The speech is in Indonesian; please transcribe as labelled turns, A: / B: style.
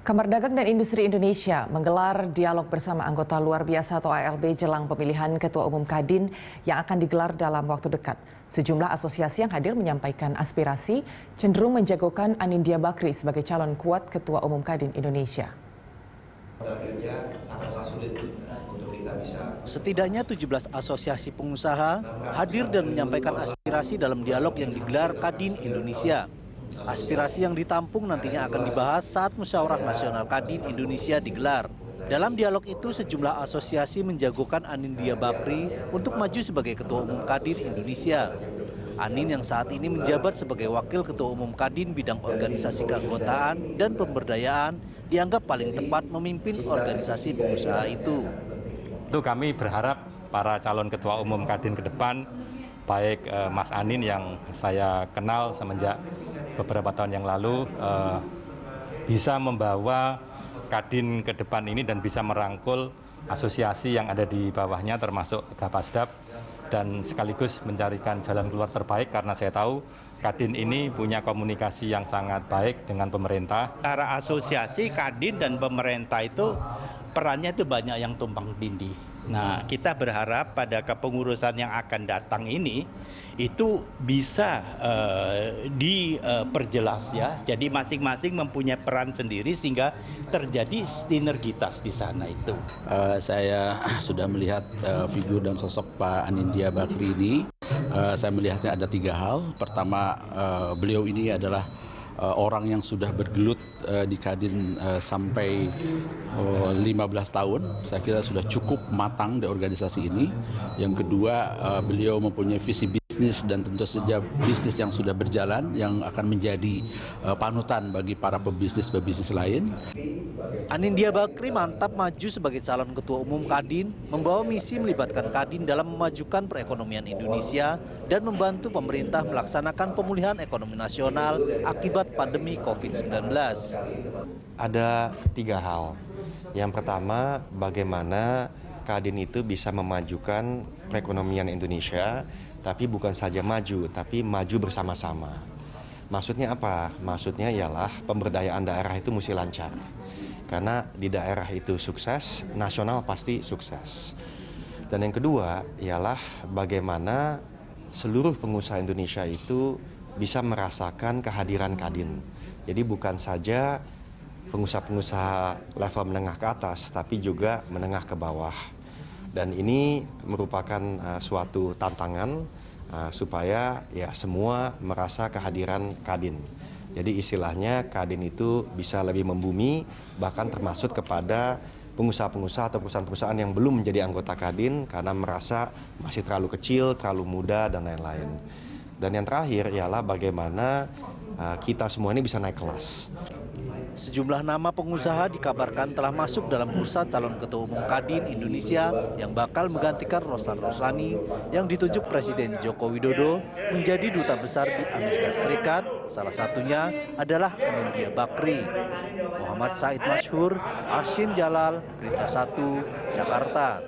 A: Kamar Dagang dan Industri Indonesia menggelar dialog bersama anggota luar biasa atau ALB jelang pemilihan Ketua Umum Kadin yang akan digelar dalam waktu dekat. Sejumlah asosiasi yang hadir menyampaikan aspirasi cenderung menjagokan Anindya Bakri sebagai calon kuat Ketua Umum Kadin Indonesia.
B: Setidaknya 17 asosiasi pengusaha hadir dan menyampaikan aspirasi dalam dialog yang digelar Kadin Indonesia. Aspirasi yang ditampung nantinya akan dibahas saat Musyawarah Nasional Kadin Indonesia digelar. Dalam dialog itu sejumlah asosiasi menjagokan Anindya Bakri untuk maju sebagai Ketua Umum Kadin Indonesia. Anin yang saat ini menjabat sebagai Wakil Ketua Umum Kadin bidang organisasi keanggotaan dan pemberdayaan dianggap paling tepat memimpin organisasi pengusaha itu.
C: Kami berharap para calon Ketua Umum Kadin ke depan, baik Mas Anin yang saya kenal semenjak beberapa tahun yang lalu, bisa membawa Kadin ke depan ini dan bisa merangkul asosiasi yang ada di bawahnya termasuk Gapasdap dan sekaligus mencarikan jalan keluar terbaik karena saya tahu Kadin ini punya komunikasi yang sangat baik dengan pemerintah.
D: Antara asosiasi, Kadin dan pemerintah itu perannya itu banyak yang tumpang tindih. Nah, kita berharap pada kepengurusan yang akan datang ini itu bisa diperjelas ya. Jadi masing-masing mempunyai peran sendiri sehingga terjadi sinergitas di sana itu.
E: Saya sudah melihat figur dan sosok Pak Anindya Bakri ini. Saya melihatnya ada 3 hal. Pertama, beliau ini adalah orang yang sudah bergelut di Kadin sampai 15 tahun. Saya kira sudah cukup matang di organisasi ini. Yang kedua, beliau mempunyai visi bisnis dan tentu saja bisnis yang sudah berjalan yang akan menjadi panutan bagi para pebisnis lain.
B: Anindya Bakri mantap maju sebagai calon Ketua Umum Kadin, membawa misi melibatkan Kadin dalam memajukan perekonomian Indonesia dan membantu pemerintah melaksanakan pemulihan ekonomi nasional akibat pandemi COVID-19.
F: Ada 3 hal. Yang pertama, bagaimana Kadin itu bisa memajukan perekonomian Indonesia, tapi bukan saja maju, tapi maju bersama-sama. Maksudnya apa? Maksudnya ialah pemberdayaan daerah itu mesti lancar. Karena di daerah itu sukses, nasional pasti sukses. Dan yang kedua ialah bagaimana seluruh pengusaha Indonesia itu bisa merasakan kehadiran Kadin. Jadi bukan saja pengusaha-pengusaha level menengah ke atas, tapi juga menengah ke bawah. Dan ini merupakan suatu tantangan supaya ya semua merasa kehadiran Kadin. Jadi istilahnya Kadin itu bisa lebih membumi, bahkan termasuk kepada pengusaha-pengusaha atau perusahaan-perusahaan yang belum menjadi anggota Kadin karena merasa masih terlalu kecil, terlalu muda, dan lain-lain. Dan yang terakhir ialah bagaimana kita semua ini bisa naik kelas.
B: Sejumlah nama pengusaha dikabarkan telah masuk dalam bursa calon Ketua Umum Kadin Indonesia yang bakal menggantikan Rosan Roslani yang ditunjuk Presiden Joko Widodo menjadi duta besar di Amerika Serikat. Salah satunya adalah Anindya Bakri. Muhammad Said Masyhur, Ashin Jalal, Berita 1, Jakarta.